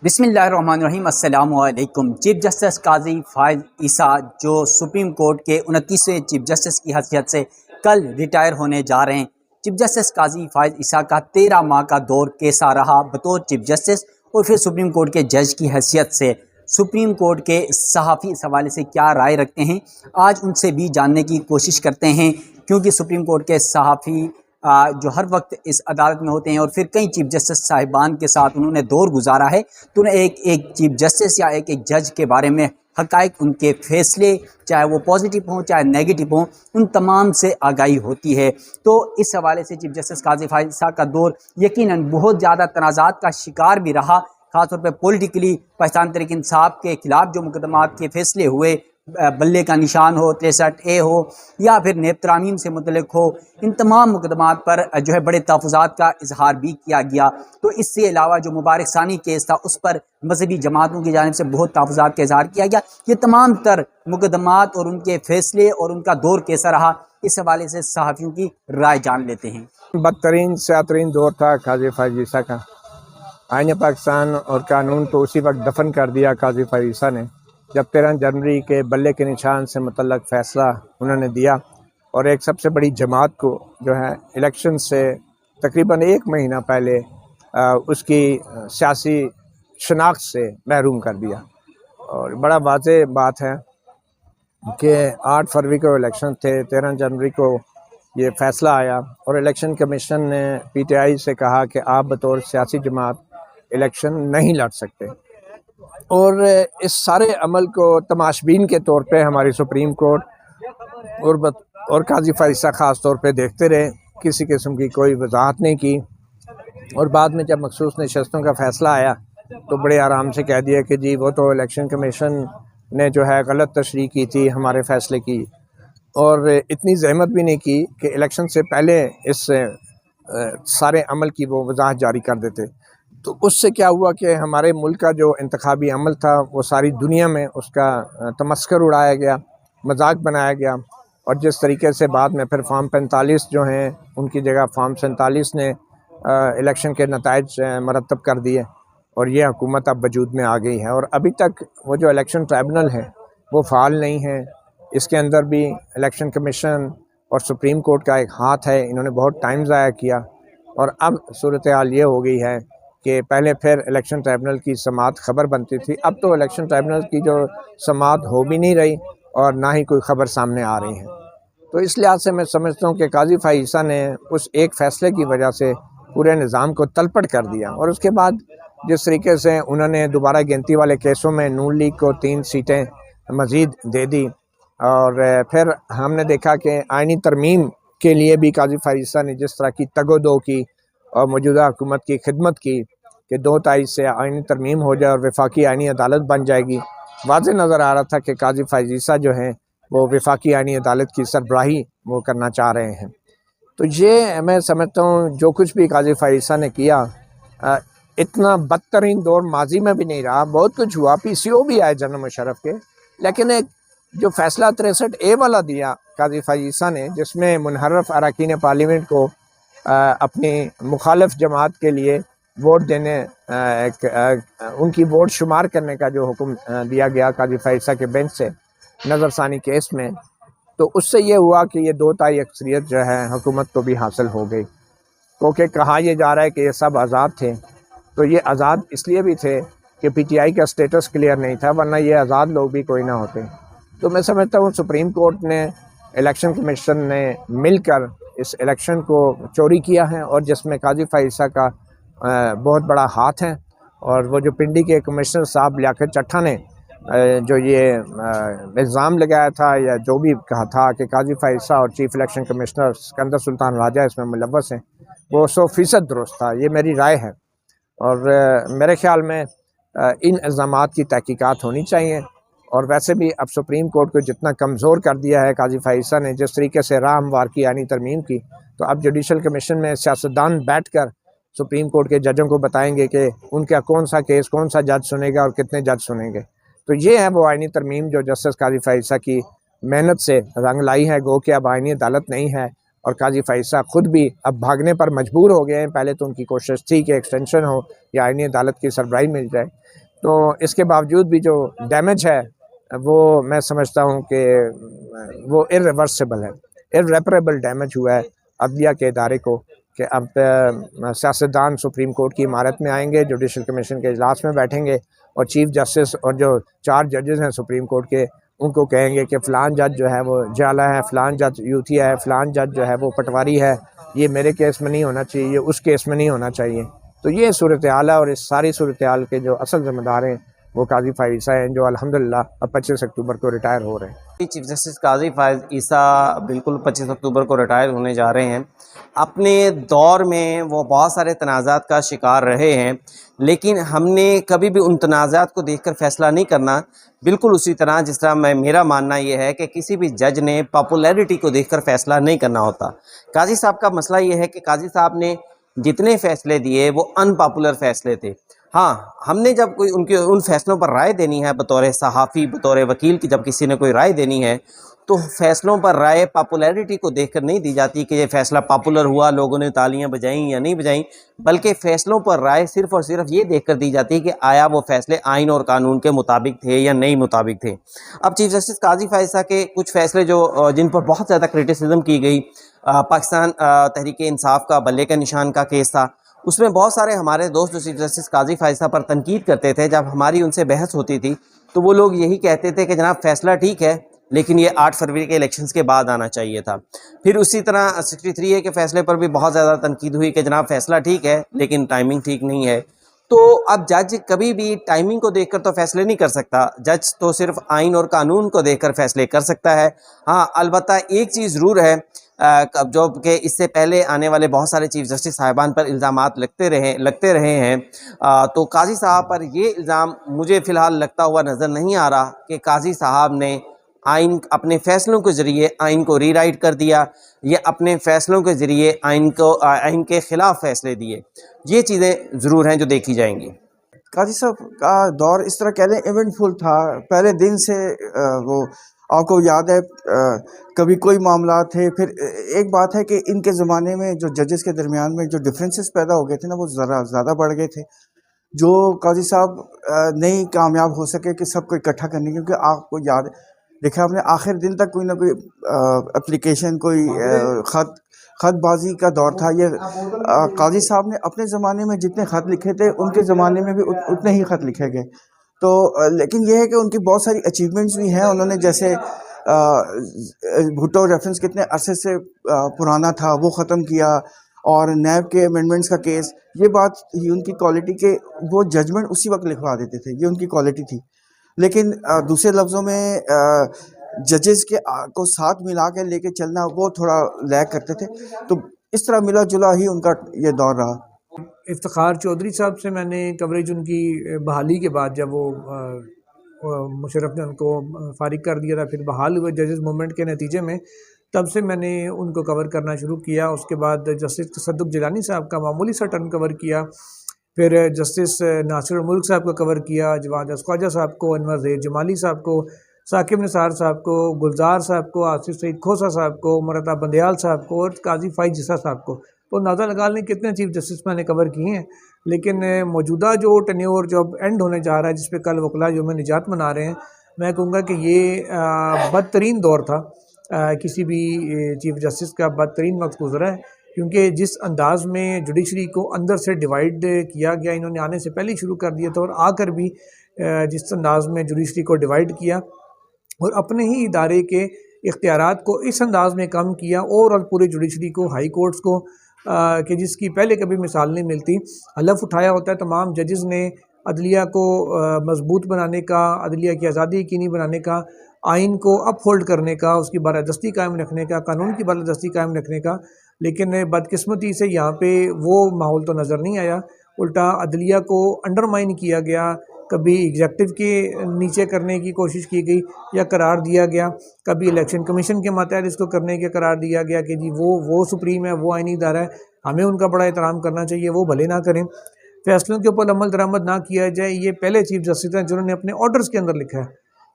बिस्मिल्लाहिर्रहमानिर्रहीम अस्सलामुअलैकुम। Chief justice काजी फायद ईसा जो सुप्रीम कोर्ट के 29वें चीफ जस्टिस की हैसियत से कल रिटायर होने जा रहे हैं। चीफ जस्टिस काजी फायद ईसा का 13 माह का दौर कैसा रहा बतौर चीफ जस्टिस और फिर सुप्रीम कोर्ट के जज की हैसियत से सुप्रीम कोर्ट के सहाफ़ी इस हवाले से क्या राय रखते हैं, आज उनसे भी जानने की कोशिश करते हैं, क्योंकि सुप्रीम कोर्ट के सहाफ़ी जो हर वक्त इस अदालत में होते हैं और फिर कई चीफ जस्टिस साहिबान के साथ उन्होंने दौर गुजारा है, तो उन्हें एक चीफ जस्टिस या एक जज के बारे में हक़ाइक़, उनके फ़ैसले चाहे वो पॉजिटिव हों चाहे नेगेटिव हों, उन तमाम से आगाही होती है। तो इस हवाले से चीफ जस्टिस काजी फायद ईसा का दौर यकीनन बहुत ज़्यादा तनाज़ात का शिकार भी रहा, ख़ासतौर पर पॉलिटिकली पाकिस्तान तहरीक इंसाफ के ख़िलाफ़ जो मुकदमात के फ़ैसले हुए, बल्ले का निशान हो, 63A हो या फिर नेब तरामीम से मुतल्लिक़ हो, इन तमाम मुकदमात पर जो है बड़े तहफ़्फ़ुज़ात का इजहार भी किया गया। तो इससे अलावा जो मुबारक सानी केस था उस पर मजहबी जमातों की जानिब से बहुत तहफ़्फ़ुज़ात का इजहार किया गया। ये तमाम तर मुकदमात और उनके फ़ैसले और उनका दौर कैसा रहा, इस हवाले से सहाफ़ियों की राय जान लेते हैं। बदतरीन स्यातरीन दौर था काजी फायद ईसा का। आईन पाकिस्तान और कानून तो उसी वक्त दफन कर दिया काजी फायद ईसा ने जब 13 जनवरी के बल्ले के निशान से मुतल्लक फ़ैसला उन्होंने दिया और एक सबसे बड़ी जमात को जो है इलेक्शन से तकरीबन 1 महीना पहले उसकी सियासी शनाख्त से महरूम कर दिया। और बड़ा वाज़ेह बात है कि 8 फरवरी को इलेक्शन थे, 13 जनवरी को ये फ़ैसला आया और इलेक्शन कमीशन ने PTI से कहा कि आप बतौर सियासी जमात इलेक्शन नहीं लड़ सकते। और इस सारे अमल को तमाशबीन के तौर पे हमारी सुप्रीम कोर्ट और काजी फायद ईसा ख़ास तौर पे देखते रहे, किसी किस्म की कोई वजाहत नहीं की। और बाद में जब मखसूस नशस्तों का फ़ैसला आया तो बड़े आराम से कह दिया कि जी वो तो इलेक्शन कमीशन ने जो है गलत तशरीह की थी हमारे फ़ैसले की, और इतनी ज़हमत भी नहीं की कि इलेक्शन से पहले इस सारे अमल की वो वजाहत जारी कर देते। तो उससे क्या हुआ कि हमारे मुल्क का जो इंतखाबी अमल था वो सारी दुनिया में उसका तमस्खुर उड़ाया गया, मजाक बनाया गया। और जिस तरीके से बाद में फिर फॉर्म 45 जो हैं उनकी जगह फॉर्म 47 ने इलेक्शन के नताइज मरतब कर दिए और ये हुकूमत अब वजूद में आ गई है। और अभी तक वो जो इलेक्शन ट्राइब्यूनल है वो फ़ाल नहीं है, इसके अंदर भी इलेक्शन कमीशन और सुप्रीम कोर्ट का एक हाथ है। इन्होंने बहुत टाइम ज़ाया किया और अब सूरत हाल ये हो गई है कि पहले फिर इलेक्शन ट्राइब्यूनल की समाअत ख़बर बनती थी, अब तो इलेक्शन ट्राइब्यूनल की जो समाअत हो भी नहीं रही और ना ही कोई ख़बर सामने आ रही है। तो इस लिहाज से मैं समझता हूँ कि काजी फायद ईसा ने उस एक फ़ैसले की वजह से पूरे निज़ाम को तलपट कर दिया। और उसके बाद जिस तरीके से उन्होंने दोबारा गिनती वाले केसों में नून लीग को 3 सीटें मज़ीद दे दी, और फिर हमने देखा कि आइनी तरमीम के लिए भी काजी फायद ईसा ने जिस तरह की तगोदो की और मौजूदा हुकूमत की खिदमत की कि 2 तारीख से आइनी तरमीम हो जाए और वफाकी आइनी अदालत बन जाएगी। वाज़ेह नज़र आ रहा था कि काजी फायद ईसा जो हैं वो वफाकी आइनी अदालत की सरबराही वो करना चाह रहे हैं। तो ये मैं समझता हूँ जो कुछ भी काजी फायद ईसा ने किया, इतना बदतरीन दौर माजी में भी नहीं रहा। बहुत कुछ हुआ, PCO भी आए जनरल मुशर्रफ के, लेकिन एक जो फ़ैसला 63A वाला दिया काजी फायद ईसा ने, जिसमें मुनहर्रफ अरकान पार्लियामेंट को अपनी मुखालिफ जमात के लिए वोट देने उनकी वोट शुमार करने का जो हुक्म दिया गया काजी फायद ईसा के बेंच से नज़रसानी केस में, तो उससे ये हुआ कि ये 2 ताई अक्सरियत जो है हुकूमत को भी हासिल हो गई। क्योंकि कहा यह जा रहा है कि ये सब आज़ाद थे, तो ये आज़ाद इसलिए भी थे कि PTI का स्टेटस क्लियर नहीं था, वरना ये आज़ाद लोग भी कोई ना होते। तो मैं समझता हूँ सुप्रीम कोर्ट ने, इलेक्शन कमीशन ने मिलकर इस इलेक्शन को चोरी किया है और जिसमें काजी फायद ईसा का बहुत बड़ा हाथ है। और वो जो पिंडी के कमिश्नर साहब लियाकत चट्टा ने जो ये इल्ज़ाम लगाया था या जो भी कहा था कि काजी फायद ईसा और chief election commissioner Sikandar Sultan Raja इसमें मुलव्वस हैं, वो 100% दुरुस्त था, ये मेरी राय है। और मेरे ख़्याल में इन इल्ज़ामात की तहकीकात होनी चाहिए। और वैसे भी अब सुप्रीम कोर्ट को जितना कमज़ोर कर दिया है काजी फायद ईसा ने, जिस तरीके से राह हमवार की यानी तरमीम की, तो अब जुडिशल कमीशन में सियासतदान बैठ कर सुप्रीम कोर्ट के जजों को बताएंगे कि उनका कौन सा केस कौन सा जज सुनेगा और कितने जज सुनेंगे। तो ये है वो आइनी तरमीम जो जस्टिस काजी फायद ईसा की मेहनत से रंग लाई है। गो कि अब आइनी अदालत नहीं है और काजी फ़ाइज़ खुद भी अब भागने पर मजबूर हो गए हैं। पहले तो उनकी कोशिश थी कि एक्सटेंशन हो या आईनी अदालत की सरबराही मिल जाए, तो इसके बावजूद भी जो डैमेज है वो मैं समझता हूँ कि वो इर्रिवर्सिबल है, इर्रेपरेबल डैमेज हुआ है अदलिया के इदारे को, कि अब सियासतदान सुप्रीम कोर्ट की इमारत में आएंगे, जुडिशल कमीशन के इजलास में बैठेंगे और चीफ जस्टिस और जो 4 जजेस हैं सुप्रीम कोर्ट के, उनको कहेंगे कि फ़लान जज जो है वो जाला है, फ़लान जज यूथिया है, फ़लान जज जो है वो पटवारी है, ये मेरे केस में नहीं होना चाहिए, ये उस केस में नहीं होना चाहिए। तो ये सूरत हाल है और इस सारी सूरत हाल के जो असल ज़िम्मेदार हैं वो काजी फ़ाइज़ ईसा हैं, जो अल्हम्दुलिल्लाह अब 25 अक्टूबर को रिटायर हो रहे हैं। चीफ जस्टिस काजी फ़ाइज़ ईसा बिल्कुल 25 अक्टूबर को रिटायर होने जा रहे हैं। अपने दौर में वो बहुत सारे तनाज़ात का शिकार रहे हैं, लेकिन हमने कभी भी उन तनाज़ात को देखकर फ़ैसला नहीं करना। बिल्कुल उसी तरह जिस तरह मेरा मानना ये है कि किसी भी जज ने पॉपुलैरिटी को देखकर फ़ैसला नहीं करना होता। काजी साहब का मसला ये है कि काजी साहब ने जितने फ़ैसले दिए वो अनपॉपुलर फ़ैसले थे। हाँ, हमने जब कोई उनके उन फैसलों पर राय देनी है बतौर सहाफ़ी, बतौर वकील की, जब किसी ने कोई राय देनी है तो फैसलों पर राय पॉपुलैरिटी को देखकर नहीं दी जाती कि ये फ़ैसला पॉपुलर हुआ, लोगों ने तालियां बजाईं या नहीं बजाईं, बल्कि फ़ैसलों पर राय सिर्फ़ और सिर्फ ये देखकर दी जाती है कि आया वो फ़ैसले आइन और कानून के मुताबिक थे या नहीं मुताबिक थे। अब चीफ जस्टिस काजी फ़ाइज़ ईसा के कुछ फ़ैसले जो जिन पर बहुत ज़्यादा क्रिटिसिज्म की गई, पाकिस्तान तहरीक इंसाफ का बल्ले के निशान का केस था, उसमें बहुत सारे हमारे दोस्त जो चीफ जस्टिस काजी फ़ाइज़ ईसा पर तनकीद करते थे, जब हमारी उनसे बहस होती थी तो वो लोग यही कहते थे कि जनाब फ़ैसला ठीक है, लेकिन ये 8 फरवरी के इलेक्शंस के बाद आना चाहिए था। फिर उसी तरह 63A के फ़ैसले पर भी बहुत ज़्यादा तनकीद हुई कि जनाब फ़ैसला ठीक है लेकिन टाइमिंग ठीक नहीं है। तो अब जज कभी भी टाइमिंग को देखकर तो फ़ैसले नहीं कर सकता, जज तो सिर्फ आइन और कानून को देखकर फ़ैसले कर सकता है। हाँ, अलबत्ता एक चीज़ ज़रूर है, जो कि इससे पहले आने वाले बहुत सारे चीफ जस्टिस साहिबान पर इल्ज़ामात लगते रहे हैं, तो काजी साहब पर ये इल्ज़ाम मुझे फ़िलहाल लगता हुआ नज़र नहीं आ रहा कि काजी साहब ने आइन अपने फ़ैसलों के ज़रिए आइन को रीराइट कर दिया या अपने फ़ैसलों के ज़रिए आइन के ख़िलाफ़ फ़ैसले दिए। ये चीज़ें ज़रूर हैं जो देखी जाएंगी। काजी साहब का दौर इस तरह कह लें इवेंटफुल था। पहले दिन से वो आपको याद है, कभी कोई मामला थे, फिर एक बात है कि इनके ज़माने में जो जजेस के दरमियान में जो डिफरेंसेस पैदा हो गए थे ना, वो ज़रा ज़्यादा बढ़ गए थे, जो काजी साहब नहीं कामयाब हो सके कि सबको इकट्ठा करने, क्योंकि आपको याद है, देखा आपने आखिर दिन तक कोई ना कोई एप्लीकेशन, कोई खतबाजी का दौर था। ये काजी साहब ने अपने ज़माने में जितने ख़त लिखे थे उनके ज़माने में भी उतने ही ख़त लिखे गए। तो लेकिन ये है कि उनकी बहुत सारी अचीवमेंट्स भी हैं। उन्होंने जैसे भुट्टो रेफरेंस कितने अरसे से पुराना था वो ख़त्म किया, और नैब के अमेंडमेंट्स का केस, ये बात ही उनकी क्वालिटी के, वो जजमेंट उसी वक्त लिखवा देते थे, ये उनकी क्वालिटी थी। लेकिन दूसरे लफ्ज़ों में जजेस के को साथ मिला के लेके चलना वो थोड़ा लैग करते थे। तो इस तरह मिला जुला ही उनका ये दौर रहा। इफ्तिखार चौधरी साहब से मैंने कवरेज उनकी बहाली के बाद, जब वो मुशर्रफ ने उनको फारिग कर दिया था, फिर बहाल हुए जजेस मूवमेंट के नतीजे में, तब से मैंने उनको कवर करना शुरू किया। उसके बाद जस्टिस तसद्दुक़ जिलानी साहब का मामूली सा टर्न कवर किया, फिर जस्टिस नासिर मुल्क साहब को कवर किया, जवाद ख्वाजा साहब को, अनवर ज़हीर जमाली साहब को, साकिब निसार साहब को, गुलजार साहब को, आसिफ सईद खोसा साहब को, मरता बंदयाल साहब को और काजी फ़ाइज़ ईसा साहब को। तो अंदाज़ा लगा लें कितने चीफ जस्टिस मैंने कवर किए हैं। लेकिन मौजूदा जो टेन्योर जो अब एंड होने जा रहा है, जिस पे कल वकला यौम निजात मना रहे हैं, मैं कहूँगा कि ये बदतरीन दौर था, किसी भी चीफ जस्टिस का बदतरीन वक्त गुजरा है, क्योंकि जिस अंदाज में जुडिशरी को अंदर से डिवाइड किया गया, इन्होंने आने से पहले ही शुरू कर दिया था, और आकर भी जिस अंदाज में जुडिशरी को डिवाइड किया और अपने ही इदारे के इख्तियारात को इस अंदाज में कम किया, और पूरे जुडिशरी को, हाई कोर्ट्स को, कि जिसकी पहले कभी मिसाल नहीं मिलती, हलफ उठाया होता है तमाम जजेस ने अदलिया को मजबूत बनाने का, अदलिया की आज़ादी यकीनी बनाने का, आइन को अपहोल्ड करने का, उसकी बालादस्ती कायम रखने का, कानून की बालादस्ती कायम रखने का। लेकिन बदकिस्मती से यहाँ पे वो माहौल तो नज़र नहीं आया, उल्टा अदलिया को अंडरमाइन किया गया, कभी एग्जेक्टिव के नीचे करने की कोशिश की गई या करार दिया गया, कभी इलेक्शन कमीशन के मातहत इसको करने के करार दिया गया कि जी वो सुप्रीम है, वो आइनी इदारा है, हमें उनका बड़ा एहतराम करना चाहिए, वो भले ना करें। फैसलों के ऊपर अमल दरामद ना किया जाए, ये पहले चीफ जस्टिस हैं जिन्होंने अपने ऑर्डर्स के अंदर लिखा है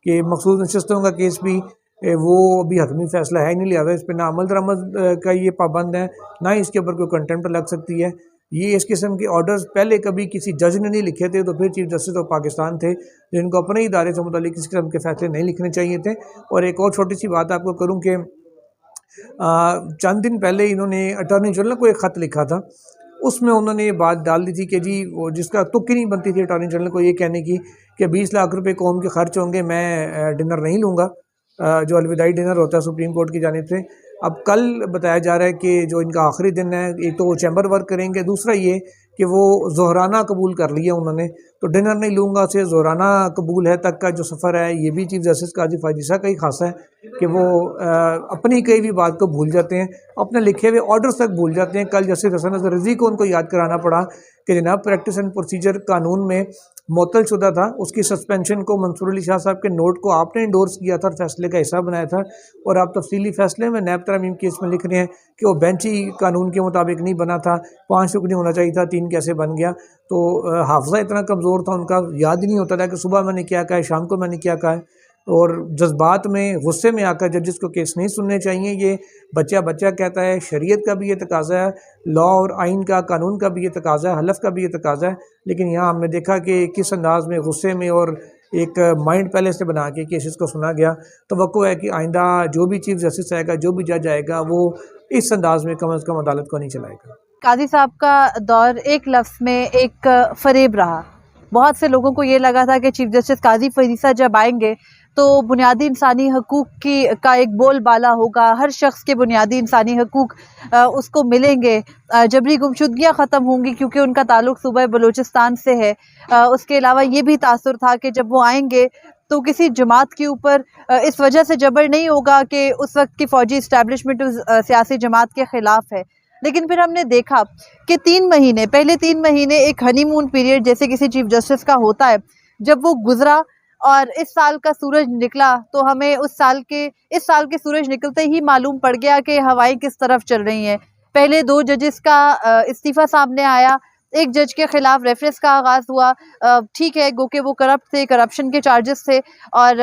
कि मखसूस नशस्तों का केस भी वो अभी हतमी फैसला है नहीं, लिहाजा इस पर ना अमल दरामद का ये पाबंद है, ना ही इसके ऊपर कोई कंटेम्प्ट लग सकती है। ये इस किस्म के ऑर्डर्स पहले कभी किसी जज ने नहीं लिखे थे, तो फिर चीफ जस्टिस ऑफ पाकिस्तान थे जिनको अपने इदारे से मुतालिक इस किस्म के फैसले नहीं लिखने चाहिए थे। और एक और छोटी सी बात आपको करूँ कि चंद दिन पहले इन्होंने अटॉर्नी जनरल को एक ख़त लिखा था, उसमें उन्होंने ये बात डाल दी थी कि जी वो जिसका तुक्की नहीं बनती थी अटॉर्नी जनरल को ये कहने की कि 20 लाख रुपए कौम के खर्च होंगे, मैं डिनर नहीं लूँगा, जो अलविदाई डिनर होता है सुप्रीम कोर्ट की जानिब से। अब कल बताया जा रहा है कि जो इनका आखिरी दिन है, एक तो वो चैम्बर वर्क करेंगे, दूसरा ये कि वो ज़ोहराना कबूल कर लिया उन्होंने, तो डिनर नहीं लूँगा से ज़ोहराना कबूल है तक का जो सफ़र है, ये भी चीफ जस्टिस काजी फ़ायज़ ईसा का ही खासा है कि वो अपनी कई भी बात को भूल जाते हैं, अपने लिखे हुए ऑर्डर्स तक भूल जाते हैं। कल जस्टिस हसन अजहर रिज़वी को उनको याद कराना पड़ा कि जनाब प्रैक्टिस एंड प्रोसीजर कानून में मुअत्तल शुदा था, उसकी सस्पेंशन को मंसूर अली शाह साहब के नोट को आपने इंडोर्स किया था और फैसले का हिस्सा बनाया था, और आप तफसीली फैसले में नैब तरमीम केस में लिख रहे हैं कि वो बेंच ही कानून के मुताबिक नहीं बना था, 5 रुकनी होना चाहिए था, 3 कैसे बन गया। तो हाफजा इतना कमज़ोर था उनका, याद ही नहीं होता था कि सुबह मैंने क्या कहा है, शाम को मैंने क्या कहा है, और जज्बात में गुस्से में आकर जजेस को केस नहीं सुनने चाहिए। ये बच्चा बच्चा कहता है, शरीयत का भी ये तकाजा है, लॉ और आइन का, कानून का भी ये तकाजा है, हलफ का भी ये तकाजा है, लेकिन यहाँ हमने देखा कि किस अंदाज में गुस्से में और एक माइंड पहले से बना के केसेस को सुना गया। तो वक़्त है कि आइंदा जो भी चीफ जस्टिस आएगा, जो भी जज आएगा, वो इस अंदाज में कम अज़ कम अदालत को नहीं चलाएगा। काजी साहब का दौर एक लफ्ज़ में एक फ़रेब रहा। बहुत से लोगों को ये लगा था कि चीफ जस्टिस काजी फ़ायज़ ईसा जब आएंगे तो बुनियादी इंसानी हकूक़ का एक बोलबाला होगा, हर शख्स के बुनियादी इंसानी हकूक़ उसको मिलेंगे, जबरी गुमशुदगियाँ ख़त्म होंगी क्योंकि उनका ताल्लुक़ सूबा बलूचिस्तान से है। उसके अलावा ये भी तासुर था कि जब वो आएंगे तो किसी जमात के ऊपर इस वजह से जबर नहीं होगा कि उस वक्त की फ़ौजी इस्टेब्लिशमेंट उस सियासी जमात के ख़िलाफ़ है। लेकिन फिर हमने देखा कि 3 महीने, पहले 3 महीने एक हनीमून पीरियड जैसे किसी चीफ जस्टिस का होता है, जब वो गुजरा और इस साल का सूरज निकला तो हमें इस साल के सूरज निकलते ही मालूम पड़ गया कि हवाएं किस तरफ चल रही हैं। पहले 2 जजेस का इस्तीफ़ा सामने आया, एक जज के खिलाफ रेफरेंस का आगाज़ हुआ। ठीक है, गो के वो करप्ट थे, करप्शन के चार्जेस थे और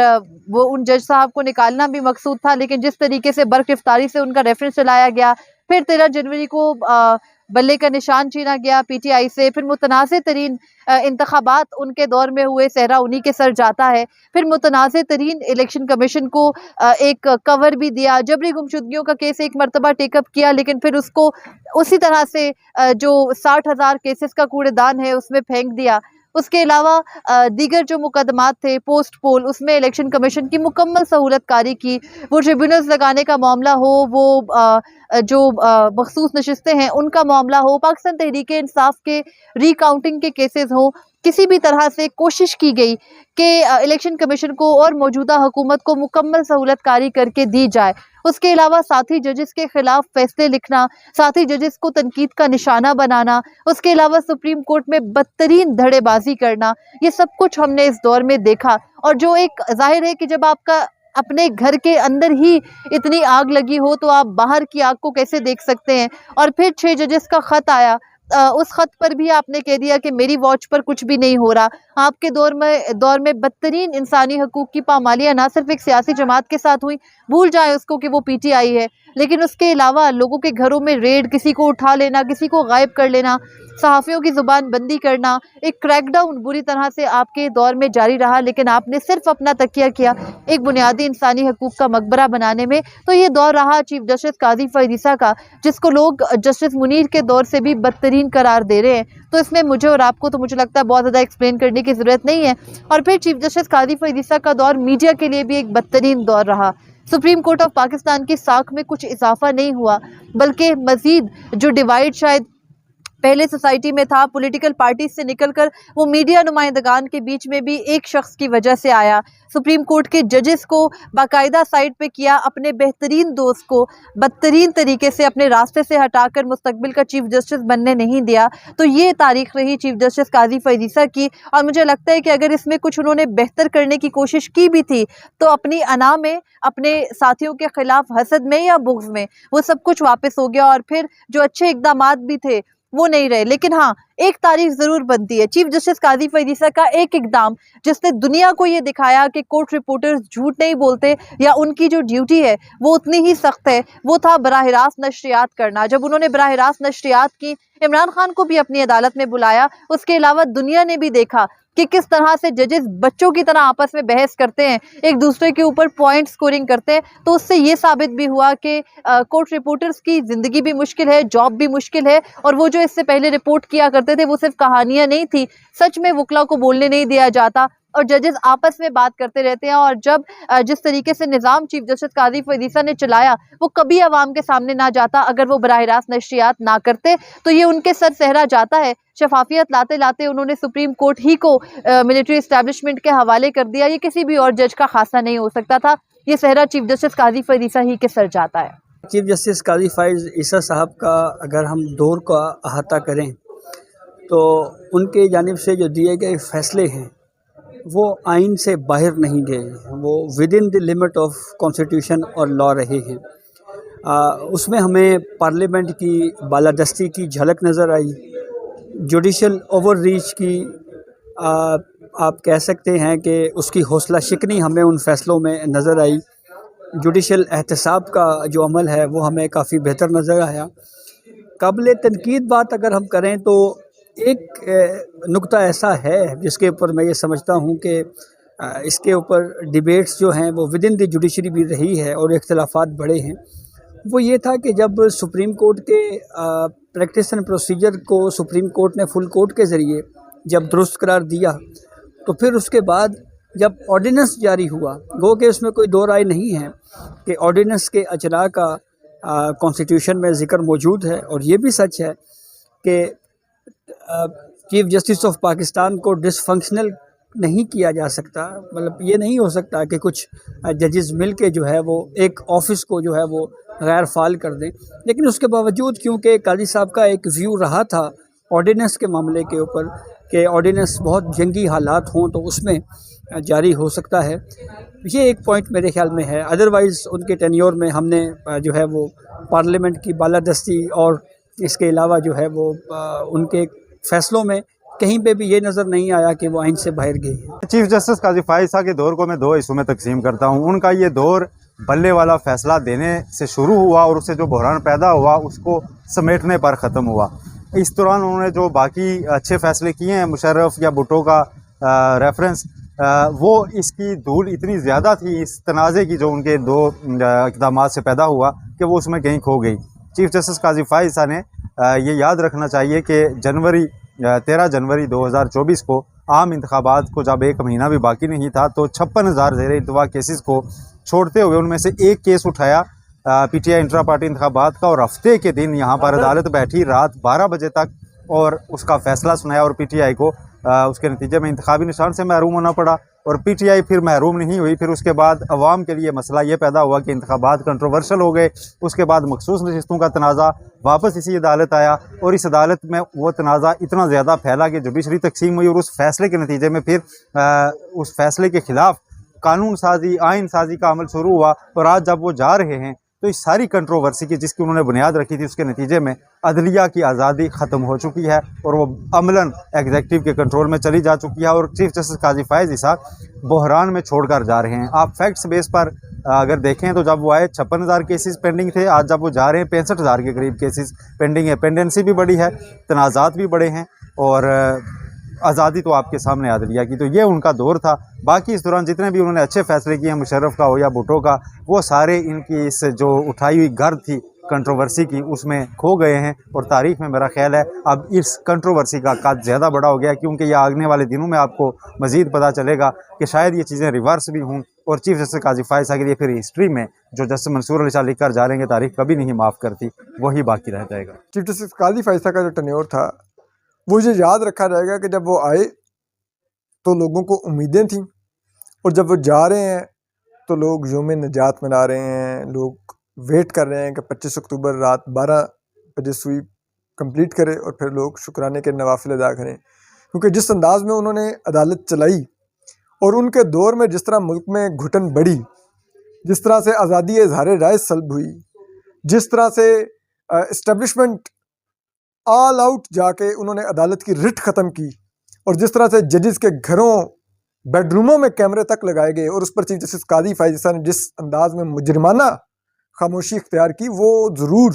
वो उन जज साहब को निकालना भी मकसूद था, लेकिन जिस तरीके से बरगिरफ्तारी से उनका रेफरेंस चलाया गया, फिर 13 जनवरी को बल्ले का निशान छीना गया पीटीआई से, फिर मुतनाज़ तरीन इंतखाबात उनके दौर में हुए, सहरा उन्हीं के सर जाता है, फिर मुतनाज़ तरीन इलेक्शन कमीशन को एक कवर भी दिया, जबरी गुमशुदगियों का केस एक मरतबा टेकअप किया, लेकिन फिर उसको उसी तरह से जो 60,000 केसेस का कूड़ेदान है उसमें फेंक दिया। उसके अलावा दीगर जो मुकदमात थे पोस्ट पोल, उसमें इलेक्शन कमीशन की मुकम्मल सहूलतकारी की। वो ट्रिब्यूनल्स लगाने का मामला हो, वो जो मखसूस नशिस्तें हैं उनका मामला हो, पाकिस्तान तहरीक इंसाफ के रिकाउंटिंग के केसेस हो, किसी भी तरह से कोशिश की गई कि इलेक्शन कमीशन को और मौजूदा हुकूमत को मुकम्मल सहूलतकारी करके दी जाए। उसके अलावा साथी जजेस के खिलाफ फैसले लिखना, साथी जजेस को तनकीद का निशाना बनाना, उसके अलावा सुप्रीम कोर्ट में बदतरीन धड़ेबाजी करना, ये सब कुछ हमने इस दौर में देखा। और जो एक जाहिर है कि जब आपका अपने घर के अंदर ही इतनी आग लगी हो तो आप बाहर की आग को कैसे देख सकते हैं। और फिर 6 जजेस का ख़त आया, उस ख़त पर भी आपने कह दिया कि मेरी वॉच पर कुछ भी नहीं हो रहा। आपके दौर में बदतरीन इंसानी हकूक़ की पामालियाँ ना सिर्फ एक सियासी जमात के साथ हुई, भूल जाएं उसको कि वो पीटीआई है, लेकिन उसके अलावा लोगों के घरों में रेड, किसी को उठा लेना, किसी को गायब कर लेना, सहाफ़ियों की ज़ुबान बंदी करना, एक क्रैकडाउन बुरी तरह से आपके दौर में जारी रहा, लेकिन आपने सिर्फ अपना तकिया किया एक बुनियादी इंसानी हकूक़ का मकबरा बनाने में। तो ये दौर रहा चीफ जस्टिस काजी फ़ायज़ ईसा का, जिसको लोग जस्टिस मुनीर के दौर से भी बदतरीन करार दे रहे हैं। तो इसमें मुझे और आपको तो मुझे लगता है बहुत ज़्यादा एक्सप्लेन करने की ज़रूरत नहीं है। और फिर चीफ जस्टिस काजी फ़ायज़ ईसा का दौर मीडिया के लिए भी एक बदतरीन दौर रहा। सुप्रीम कोर्ट ऑफ पाकिस्तान की साख में कुछ इजाफा नहीं हुआ, बल्कि मज़ीद जो डिवाइड शायद पहले सोसाइटी में था पॉलिटिकल पार्टी से निकलकर वो मीडिया नुमाइंदगान के बीच में भी एक शख्स की वजह से आया। सुप्रीम कोर्ट के जजेस को बाकायदा साइड पे किया, अपने बेहतरीन दोस्त को बदतरीन तरीके से अपने रास्ते से हटाकर मुस्तकबिल का चीफ जस्टिस बनने नहीं दिया। तो ये तारीख रही चीफ जस्टिस काजी फ़ायज़ ईसा की। और मुझे लगता है कि अगर इसमें कुछ उन्होंने बेहतर करने की कोशिश की भी थी तो अपनी अना में, अपने साथियों के खिलाफ हसद में या बुग़्ज़ में वो सब कुछ वापस हो गया। और फिर जो अच्छे इक़दामात भी थे वो नहीं रहे। लेकिन हाँ, एक तारीफ जरूर बनती है चीफ जस्टिस काजी फैज ईसा का एक इकदाम, जिसने दुनिया को ये दिखाया कि कोर्ट रिपोर्टर्स झूठ नहीं बोलते या उनकी जो ड्यूटी है वो उतनी ही सख्त है। वो था बराह रास्त नशरियात करना। जब उन्होंने बराह रास्त नशरियात की, इमरान खान को भी अपनी अदालत में बुलाया। उसके अलावा दुनिया ने भी देखा कि किस तरह से जजेस बच्चों की तरह आपस में बहस करते हैं, एक दूसरे के ऊपर पॉइंट स्कोरिंग करते हैं। तो उससे ये साबित भी हुआ कि कोर्ट रिपोर्टर्स की ज़िंदगी भी मुश्किल है, जॉब भी मुश्किल है। और वो जो इससे पहले रिपोर्ट किया करते थे वो सिर्फ कहानियां नहीं थी, सच में वकला को बोलने नहीं दिया जाता और जजेस आपस में बात करते रहते हैं। और जब जिस तरीके से निज़ाम चीफ जस्टिस काजी फैज ईसा ने चलाया वो कभी आवाम के सामने ना जाता अगर वो बराह रास्त नशरियात ना करते। तो ये उनके सर सहरा जाता है। शफाफियत लाते लाते उन्होंने सुप्रीम कोर्ट ही को मिलिट्री इस्टेब्लिशमेंट के हवाले कर दिया। ये किसी भी और जज का खासा नहीं हो सकता था। ये सहरा चीफ जस्टिस काजी फैज ईसा ही के सर जाता है। चीफ जस्टिस काजी फैज ईसा साहब का अगर हम दौर का अहाता करें तो उनके जानिब से जो दिए गए फैसले हैं वो आइन से बाहर नहीं गए, वो with in the limit of constitution और लॉ रहे हैं। उसमें हमें पार्लियामेंट की बालादस्ती की झलक नज़र आई, जुडिशल ओवर रीच की आप कह सकते हैं कि उसकी हौसला शिकनी हमें उन फैसलों में नज़र आई। जुडिशल एहतसाब का जो अमल है वो हमें काफ़ी बेहतर नज़र आया। काबिल तनकीद बात अगर हम करें तो एक नुक्ता ऐसा है जिसके ऊपर मैं ये समझता हूँ कि इसके ऊपर डिबेट्स जो हैं वो विद इन द जुडिशरी भी रही है और इख्तलाफात बड़े हैं। वो ये था कि जब सुप्रीम कोर्ट के प्रैक्टिस एंड प्रोसीजर को सुप्रीम कोर्ट ने फुल कोर्ट के ज़रिए जब दुरुस्त करार दिया तो फिर उसके बाद जब ऑर्डिनेंस जारी हुआ, गो कि उसमें कोई दो राय नहीं है कि ऑर्डिनेंस के अजरा का कॉन्स्टिट्यूशन में ज़िक्र मौजूद है। और ये भी सच है कि चीफ जस्टिस ऑफ पाकिस्तान को डिसफंक्शनल नहीं किया जा सकता। मतलब ये नहीं हो सकता कि कुछ जजेस मिल के जो है वो एक ऑफिस को जो है वो गैर फाल कर दें। लेकिन उसके बावजूद क्योंकि काजी साहब का एक व्यू रहा था ऑर्डिनेंस के मामले के ऊपर कि ऑर्डिनेंस बहुत जंगी हालात हों तो उसमें जारी हो सकता है, ये एक पॉइंट मेरे ख्याल में है। अदरवाइज़ उनके टेन्योर में हमने जो है वो पार्लियामेंट की बालादस्ती और इसके अलावा जो है वो उनके फैसलों में कहीं पे भी ये नज़र नहीं आया कि वो आइन से बाहर गए हैं। चीफ जस्टिस काजी फैज ईसा के दौर को मैं दो हिस्सों में तकसीम करता हूँ। उनका ये दौर बल्ले वाला फैसला देने से शुरू हुआ और उससे जो बहरान पैदा हुआ उसको समेटने पर ख़त्म हुआ। इस दौरान उन्होंने जो बाकी अच्छे फैसले किए हैं, मुशर्रफ या भुट्टो का रेफरेंस, वो इसकी धूल इतनी ज़्यादा थी इस तनाज़े की जो उनके दो इक़दाम से पैदा हुआ कि वो उसमें कहीं खो गई। चीफ जस्टिस काजी फैज ईसा ने ये याद रखना चाहिए कि 13 जनवरी 2024 को आम इंतखाबात को जब एक महीना भी बाकी नहीं था तो 56,000 ज़ेर इल्तवा केसेस को छोड़ते हुए उनमें से एक केस उठाया पीटीआई इंट्रा पार्टी इंतखाबात का, और हफ्ते के दिन यहाँ पर अदालत बैठी रात 12 बजे तक और उसका फ़ैसला सुनाया। और पीटीआई को उसके नतीजे में इंतखाबी निशान से महरूम होना पड़ा और पीटीआई फिर महरूम नहीं हुई। फिर उसके बाद अवाम के लिए मसला ये पैदा हुआ कि इंतखाबात कंट्रोवर्शल हो गए। उसके बाद मखसूस नशिस्तों का तनाज़ा वापस इसी अदालत आया और इस अदालत में वो तनाज़ा इतना ज़्यादा फैला कि जुडिशरी तकसीम हुई और उस फैसले के नतीजे में फिर उस फैसले के ख़िलाफ़ कानून साजी, आइन साजी का अमल शुरू हुआ। और आज जब वो जा रहे हैं तो इस सारी कंट्रोवर्सी की जिसकी उन्होंने बुनियाद रखी थी उसके नतीजे में अदलिया की आज़ादी ख़त्म हो चुकी है और वो अमलन एग्जेक्टिव के कंट्रोल में चली जा चुकी है और चीफ जस्टिस काजी फैज ईसा बहरान में छोड़कर जा रहे हैं। आप फैक्ट्स बेस पर अगर देखें तो जब वो आए 56,000 केसेस पेंडिंग थे, आज जब वो जा रहे हैं 65,000 के करीब केसेस पेंडिंग है। पेंडेंसी भी बड़ी है, तनाज़ात भी बड़े हैं और आज़ादी तो आपके सामने अदलिया की। तो ये उनका दौर था। बाकी इस दौरान जितने भी उन्होंने अच्छे फैसले किए, मुशर्रफ का हो या भुट्टो का, वो सारे इनकी इस जो उठाई हुई गर्द थी कंट्रोवर्सी की उसमें खो गए हैं। और तारीख़ में मेरा ख्याल है अब इस कंट्रोवर्सी का कद ज़्यादा बड़ा हो गया क्योंकि ये आने वाले दिनों में आपको मज़ीद पता चलेगा कि शायद ये चीज़ें रिवर्स भी हों और चीफ जस्टिस काजी फैज ईसा के लिए फिर हिस्ट्री में जो जस्टिस मंसूर अली शाह लिख कर जा रहे हैं तारीख़ कभी नहीं माफ़ करती, वही बाकी रह जाएगा। चीफ जस्टिस काजी फैज ईसा का जो टेन्योर था वो ये याद रखा जाएगा कि जब वो आए तो लोगों को उम्मीदें थीं और जब वो जा रहे हैं तो लोग यौम निजात मना रहे हैं, लोग वेट कर रहे हैं कि 25 अक्टूबर रात 12 बजे सुई कंप्लीट करे और फिर लोग शुक्राने के नवाफिल अदा करें। क्योंकि जिस अंदाज में उन्होंने अदालत चलाई और उनके दौर में जिस तरह मुल्क में घुटन बढ़ी, जिस तरह से आज़ादी इज़हार राय सल्ब हुई, जिस तरह से इस्टेब्लिशमेंट ऑल आउट जाके उन्होंने अदालत की रिट ख़त्म की, और जिस तरह से जजेस के घरों बेडरूमों में कैमरे तक लगाए गए और उस पर चीफ जस्टिस काजी फायज ईसा ने जिस अंदाज में मुजरिमाना खामोशी इख्तियार की, वो ज़रूर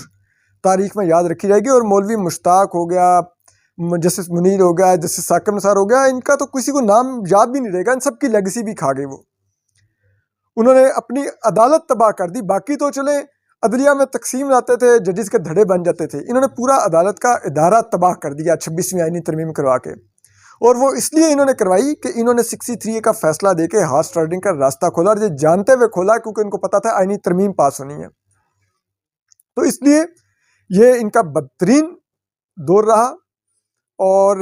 तारीख में याद रखी जाएगी। और मौलवी मुश्ताक हो गया, जस्टिस मुनीर हो गया, जस्टिस साकिब निसार हो गया, इनका तो किसी को नाम याद भी नहीं रहेगा। इन सब की लेगेसी भी खा गई वो। उन्होंने अपनी अदालत तबाह कर दी। बाकी तो चले अदलिया में तकसीम लाते थे, जजेस के धड़े बन जाते थे, इन्होंने पूरा अदालत का इदारा तबाह कर दिया 26वीं आईनी तरमीम करवा के। और वो इसलिए इन्होंने करवाई कि इन्होंने 63A का फैसला देके हॉर्स ट्रेडिंग का रास्ता खोला, और ये जानते हुए खोला क्योंकि इनको पता था आईनी तरमीम पास होनी है। तो इसलिए ये इनका बदतरीन दौर रहा। और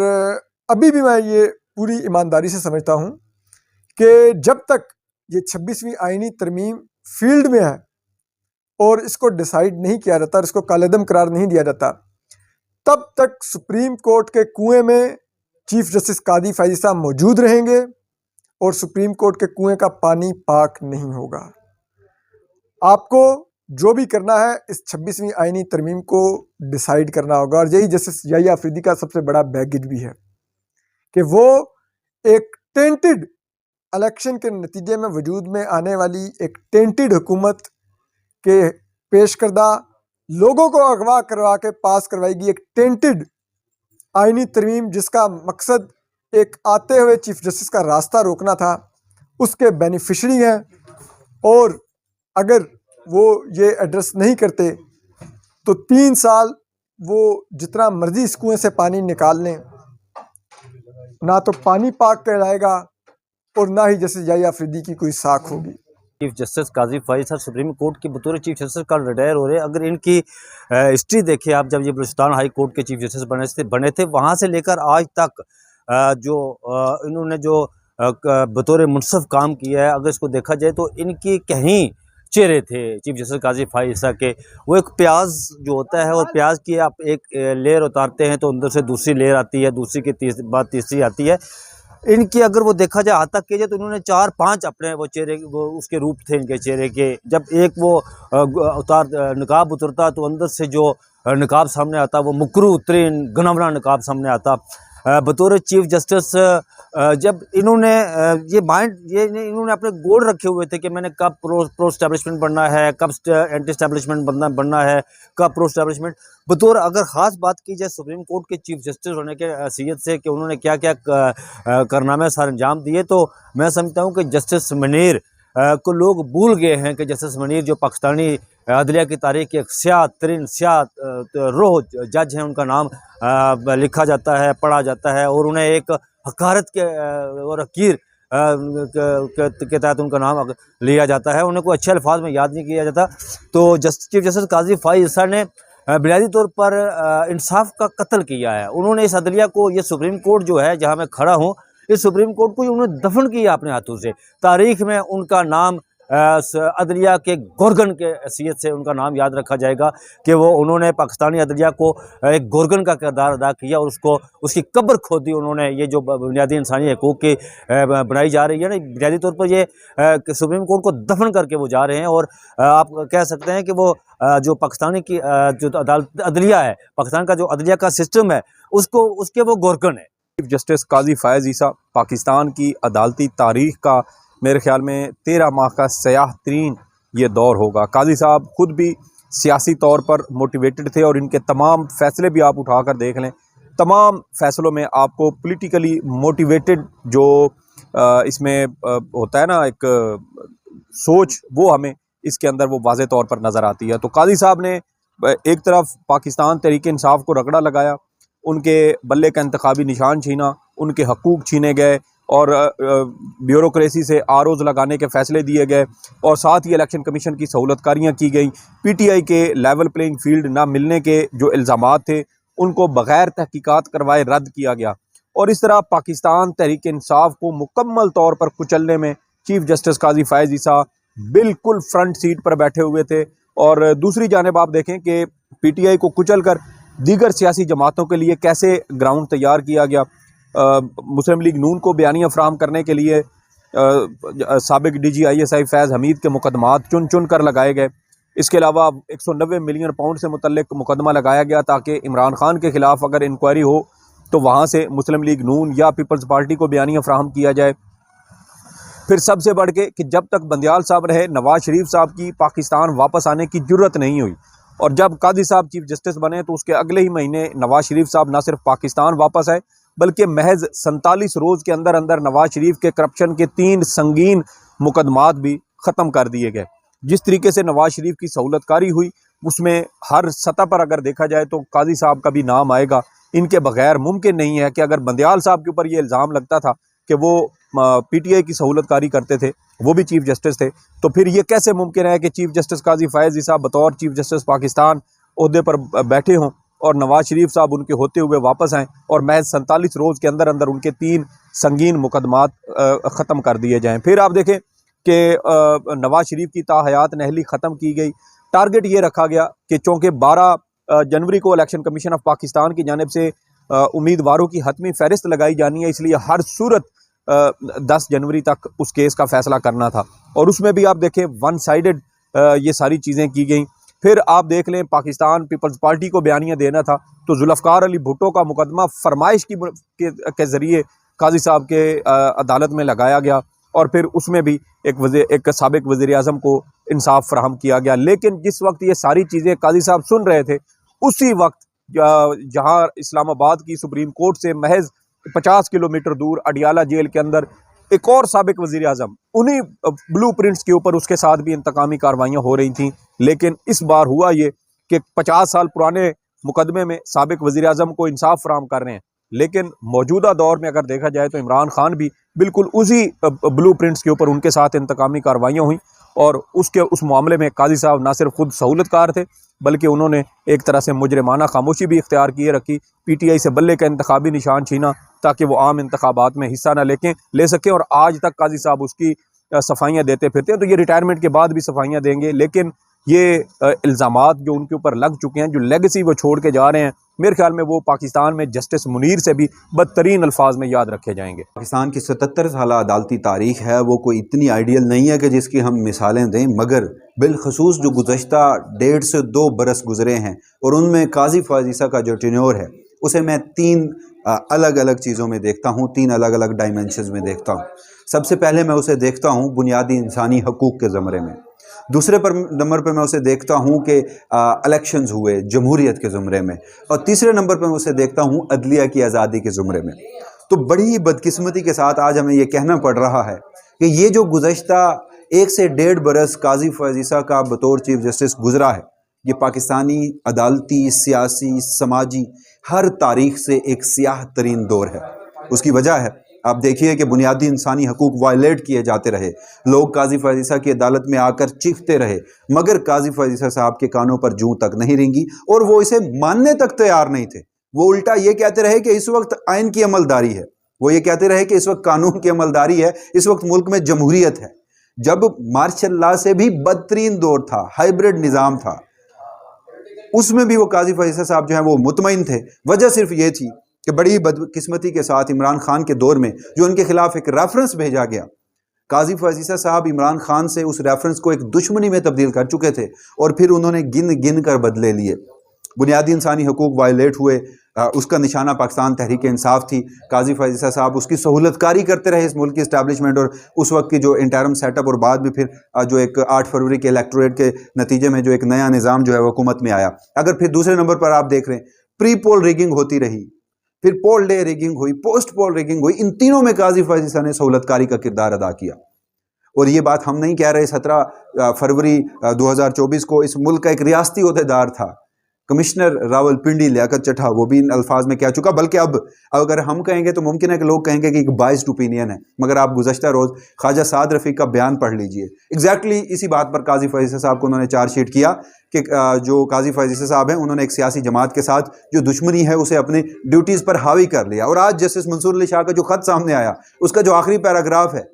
अभी भी मैं ये पूरी ईमानदारी से समझता हूँ कि जब तक ये 26वीं आईनी तरमीम फील्ड में है और इसको डिसाइड नहीं किया जाता, इसको कालेदम करार नहीं दिया जाता, तब तक सुप्रीम कोर्ट के कुएं में चीफ जस्टिस काजी फायज ईसा मौजूद रहेंगे और सुप्रीम कोर्ट के कुएं का पानी पाक नहीं होगा। आपको जो भी करना है इस 26वीं आईनी तरमीम को डिसाइड करना होगा। और यही जस्टिस याहिया अफरीदी का सबसे बड़ा बैगेज भी है कि वो एक टेंटेड इलेक्शन के नतीजे में वजूद में आने वाली एक टेंटेड हुकूमत के पेश करदा लोगों को अगवा करवा के पास करवाएगी एक टेंटेड आईनी तरमीम, जिसका मकसद एक आते हुए चीफ जस्टिस का रास्ता रोकना था, उसके बेनिफिशरी हैं। और अगर वो ये एड्रेस नहीं करते तो 3 साल वो जितना मर्जी इस कुएं से पानी निकाल लें, ना तो पानी पाक कहलाएगा और ना ही जस्टिस याहिया अफरीदी की कोई साख होगी। चीफ जस्टिस काजी फायज ईसा सुप्रीम कोर्ट के बतौर चीफ जस्टिस कल रिटायर हो रहे हैं। अगर इनकी हिस्ट्री देखें आप, जब ये बलूचिस्तान हाई कोर्ट के चीफ जस्टिस बने थे वहाँ से लेकर आज तक इन्होंने जो बतौर मुनसफ काम किया है, अगर इसको देखा जाए तो इनकी कहीं चेहरे थे चीफ जस्टिस काजी फायज ईसा के। वो एक प्याज जो होता है, और प्याज की आप एक लेयर उतारते हैं तो अंदर से दूसरी लेयर आती है, दूसरी के बाद तीसरी आती है। इनकी अगर वो देखा जाए आता किया जाए तो इन्होंने 4-5 अपने वो चेहरे वो उसके रूप थे इनके चेहरे के। जब एक वो निकाब उतरता तो अंदर से जो निकाब सामने आता वो मुकरू तरीन गनावना निकाब सामने आता। बतौर चीफ जस्टिस जब इन्होंने इन्होंने अपने गोल रखे हुए थे कि मैंने कब प्रो स्टैब्लिशमेंट बनना है, कब एंटी स्टैब्लिशमेंट बनना है, कब प्रो स्टैब्लिशमेंट। बतौर अगर ख़ास बात की जाए सुप्रीम कोर्ट के चीफ जस्टिस होने के हैसियत से कि उन्होंने क्या क्या कारनामे सर अंजाम दिए, तो मैं समझता हूँ कि जस्टिस मुनीर को लोग भूल गए हैं कि जस्टिस मुनीर जो पाकिस्तानी अदलिया की तारीख के स्याह तरीन रोह जज हैं, उनका नाम लिखा जाता है, पढ़ा जाता है, और उन्हें एक हकारत के और हकीर के तहत उनका नाम लिया जाता है, उन्हें कोई अच्छे अल्फाज में याद नहीं किया जाता। तो चीफ जस्टिस काजी फायज ईसा ने बुनियादी तौर पर इंसाफ का कत्ल किया है। उन्होंने इस अदलिया को, ये सुप्रीम कोर्ट जो है जहाँ मैं खड़ा हूँ, इस सुप्रीम कोर्ट को उन्होंने दफन किया अपने हाथों से। तारीख में उनका नाम अदलिया के गोरगन के हैसियत से उनका नाम याद रखा जाएगा कि वो उन्होंने पाकिस्तानी अदलिया को एक गोरगन का किरदार अदा किया और उसकी कब्र खोदी उन्होंने। ये जो बुनियादी इंसानी हकूक़ की बनाई जा रही है ना, बुनियादी तौर पर ये सुप्रीम कोर्ट को दफन करके वो जा रहे हैं। और आप कह सकते हैं कि वो जो पाकिस्तानी की जो अदालत अदलिया है, पाकिस्तान का जो अदलिया का सिस्टम है, उसके वो गोरगन है। चीफ जस्टिस काजी फायज ईसा पाकिस्तान की अदालती तारीख का मेरे ख्याल में 13 माह का सयाह तरीन ये दौर होगा। काजी साहब खुद भी सियासी तौर पर मोटिवेटेड थे और इनके तमाम फैसले भी आप उठा कर देख लें, तमाम फैसलों में आपको पॉलिटिकली मोटिवेटेड जो इसमें होता है ना एक सोच, वो हमें इसके अंदर वो वाज़े तौर पर नज़र आती है। तो काजी साहब ने एक तरफ पाकिस्तान तहरीक इंसाफ को रगड़ा लगाया, उनके बल्ले का इंतखाबी निशान छीना, उनके हकूक़ छीने गए और ब्यूरोक्रेसी से आरोज़ लगाने के फ़ैसले दिए गए, और साथ ही इलेक्शन कमीशन की सहूलतकारियाँ की गई। पीटीआई के लेवल प्लेइंग फील्ड ना मिलने के जो इल्ज़ामात थे उनको बग़ैर तहकीकात करवाए रद्द किया गया, और इस तरह पाकिस्तान तहरीक इंसाफ को मुकम्मल तौर पर कुचलने में चीफ जस्टिस काजी फायज ईसा बिल्कुल फ्रंट सीट पर बैठे हुए थे। और दूसरी जानिब आप देखें कि पीटीआई को कुचल कर दीगर सियासी जमातों के लिए कैसे ग्राउंड तैयार किया गया। मुस्लिम लीग नून को बयानियाँ फ्राहम करने के लिए साबिक DG ISI फैज़ हमीद के मुकदमात चुन चुन कर लगाए गए। इसके अलावा 190 मिलियन पाउंड से मुतल्लिक मुकदमा लगाया गया ताकि इमरान खान के खिलाफ अगर इंक्वायरी हो तो वहाँ से मुस्लिम लीग नून या पीपल्स पार्टी को बयानिया फ्राहम किया जाए। फिर सबसे बढ़ के कि जब तक बंदियाल साहब रहे नवाज शरीफ साहब की पाकिस्तान वापस आने की जुर्रत नहीं हुई, और जब काजी साहब चीफ जस्टिस बने तो उसके अगले ही महीने नवाज शरीफ साहब न सिर्फ पाकिस्तान वापस आए बल्कि महज 47 रोज़ के अंदर अंदर नवाज शरीफ के करप्शन के 3 संगीन मुकदमात भी ख़त्म कर दिए गए। जिस तरीके से नवाज शरीफ की सहूलतकारी हुई उसमें हर सतह पर अगर देखा जाए तो काजी साहब का भी नाम आएगा। इनके बगैर मुमकिन नहीं है कि अगर बंदियाल साहब के ऊपर ये इल्ज़ाम लगता था कि वो पीटीआई की सहूलतकारी करते थे, वो भी चीफ जस्टिस थे, तो फिर ये कैसे मुमकिन है कि चीफ जस्टिस काजी फ़ायज़ ईसा बतौर चीफ जस्टिस पाकिस्तान ओहदे पर बैठे हों और नवाज शरीफ साहब उनके होते हुए वापस आएँ और महज 47 रोज़ के अंदर अंदर उनके 3 संगीन मुकदमात ख़त्म कर दिए जाएँ। फिर आप देखें कि नवाज शरीफ की ताहयात नहली ख़त्म की गई। टारगेट ये रखा गया कि चूँकि 12 जनवरी को इलेक्शन कमीशन ऑफ पाकिस्तान की जानिब से उम्मीदवारों की हतमी फहरिस्त लगाई जानी है, इसलिए हर सूरत 10 जनवरी तक उस केस का फ़ैसला करना था और उसमें भी आप देखें वन साइडेड ये सारी चीज़ें की गई। फिर आप देख लें पाकिस्तान पीपल्स पार्टी को बयानिया देना था तो जुल्फ़कार अली भुट्टो का मुकदमा फरमाइश के ज़रिए काजी साहब के अदालत में लगाया गया और फिर उसमें भी एक साबिक वज़ीर आज़म को इंसाफ फराहम किया गया। लेकिन जिस वक्त ये सारी चीज़ें काजी साहब सुन रहे थे उसी वक्त जहां इस्लामाबाद की सुप्रीम कोर्ट से महज 50 किलोमीटर दूर अडियाला जेल के अंदर एक और साबिक वज़ीर आज़म उन्हीं ब्लू प्रिंट्स के ऊपर उसके साथ भी इंतकामी कार्रवाइयाँ हो रही थीं। लेकिन इस बार हुआ ये कि 50 साल पुराने मुकदमे में साबिक वज़ीर आज़म को इंसाफ फराहम कर रहे हैं, लेकिन मौजूदा दौर में अगर देखा जाए तो इमरान खान भी बिल्कुल उसी ब्लू प्रिंट्स के ऊपर उनके साथ इंतकामी कार्रवाइयाँ हुई और उस मामले में काजी साहब ना सिर्फ खुद सहूलतकार थे बल्कि उन्होंने एक तरह से मुजरिमाना खामोशी भी इख्तियार किए रखी, पीटीआई से बल्ले का इंतखाबी निशान छीना ताकि वो आम इंतखाबात में हिस्सा न ले सकें और आज तक काजी साहब उसकी सफाइयाँ देते फिरते हैं। तो ये रिटायरमेंट के बाद भी सफाइयाँ देंगे, लेकिन ये इल्ज़ामात जो उनके ऊपर लग चुके हैं, जो लेगेसी वो छोड़ के जा रहे हैं, मेरे ख्याल में वो पाकिस्तान में जस्टिस मुनीर से भी बदतरीन अल्फाज में याद रखे जाएंगे। पाकिस्तान की 77 साल अदालती तारीख है वो कोई इतनी आइडियल नहीं है कि जिसकी हम मिसालें दें, मगर बिलखसूस जो गुज़श्ता 1.5 से 2 बरस गुजरे हैं और उनमें काजी फ़ायज़ ईसा का जो टेन्योर है उसे मैं 3 अलग अलग चीज़ों में देखता हूँ, 3 अलग अलग डायमेंशंस में देखता हूँ। सबसे पहले मैं उसे देखता हूँ बुनियादी इंसानी हकूक़ के ज़मरे में, दूसरे नंबर पर मैं उसे देखता हूँ कि इलेक्शंस हुए जमहूरियत के ज़ुमरे में, और तीसरे नंबर पर मैं उसे देखता हूँ अदलिया की आज़ादी के ज़ुमरे में। तो बड़ी बदकिस्मती के साथ आज हमें ये कहना पड़ रहा है कि ये जो गुज़श्ता 1 से 1.5 बरस काजी फ़ायज़ ईसा का बतौर चीफ जस्टिस गुजरा है, ये पाकिस्तानी अदालती, सियासी, समाजी हर तारीख से एक सियाह तरीन दौर है। उसकी वजह है, आप देखिए कि बुनियादी इंसानी हकूक़ वायलेट किए जाते रहे, लोग काजी फ़ायज़ ईसा की अदालत में आकर चीखते रहे, मगर काजी फ़ायज़ ईसा साहब के कानों पर जूं तक नहीं रेंगी और वो इसे मानने तक तैयार नहीं थे। वो उल्टा ये कहते रहे कि इस वक्त आइन की अमलदारी है, वो ये कहते रहे कि इस वक्त कानून की अमलदारी है, इस वक्त मुल्क में जमहूरियत है। जब मार्शल लॉ से भी बदतरीन दौर था, हाइब्रिड निज़ाम था, उसमें भी वो काजी फ़ायज़ ईसा साहब जो हैं वो मुतमईन थे। वजह सिर्फ ये थी कि बड़ी बदकिस्मती के साथ इमरान खान के दौर में जो उनके खिलाफ एक रेफरेंस भेजा गया, काजी फ़ायज़ ईसा साहब इमरान खान से उस रेफरेंस को एक दुश्मनी में तब्दील कर चुके थे और फिर उन्होंने गिन गिन कर बदले लिए। बुनियादी इंसानी हकूक़ वायलेट हुए, उसका निशाना पाकिस्तान तहरीक इंसाफ थी। काजी फ़ायज़ ईसा साहब उसकी सहूलतकारी करते रहे इस मुल्क की इस्टेब्लिशमेंट और उस वक्त की जो इंटरम सेटअप, और बाद में फिर जो एक 8 फरवरी के इलेक्टोरेट के नतीजे में जो एक नया निज़ाम जो है हुकूमत में आया। अगर फिर दूसरे नंबर पर आप देख रहे हैं, प्री पोल रिगिंग होती रही, फिर पोल डे रिगिंग हुई, पोस्ट पोल रिगिंग हुई, इन तीनों में काजी फ़ायज़ ईसा ने सहूलतकारी का किरदार अदा किया। और ये बात हम नहीं कह रहे, 17 फरवरी 2024 को इस मुल्क का एक रियासती ओहदेदार था कमिश्नर रावलपिंडी लियाकत चट्टा, वो भी इन अल्फाज में कह चुका। बल्कि अब अगर हम कहेंगे तो मुमकिन है कि लोग कहेंगे कि एक बाइस्ड ओपिनियन है, मगर आप गुज़श्ता रोज़ ख्वाजा साद रफ़ीक का बयान पढ़ लीजिए। एग्जैक्टली इसी बात पर काजी फ़ायज़ ईसा साहब को उन्होंने चार्जशीट किया कि जो काजी फ़ायज़ ईसा साहब हैं उन्होंने एक सियासी जमात के साथ जो दुश्मनी है उसे अपनी ड्यूटीज़ पर हावी कर लिया। और आज जस्टिस मंसूर अली शाह का जो ख़त सामने आया, उसका जो आखिरी पैराग्राफ है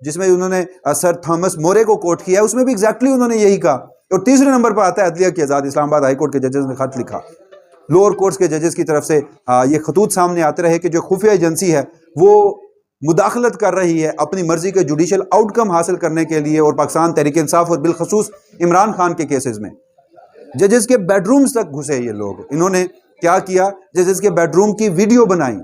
जिसमें उन्होंने सर थॉमस मोरे को कोट किया है, उसमें भी एग्जैक्टली उन्होंने यही कहा। और तीसरे नंबर पर आता है अदलिया की आज़ादी। इस्लामाबाद हाई कोर्ट के जजेस ने खत लिखा, लोअर कोर्ट्स के जजेस की तरफ से ये खतूत सामने आते रहे कि जो खुफिया एजेंसी है वो मुदाखलत कर रही है अपनी मर्जी के जुडिशल आउटकम हासिल करने के लिए, और पाकिस्तान तहरीक इंसाफ और बिलखसूस इमरान खान के केसेस में जजेस के बेडरूम्स तक घुसे ये लोग। इन्होंने क्या किया, जजेस के बेडरूम की वीडियो बनाई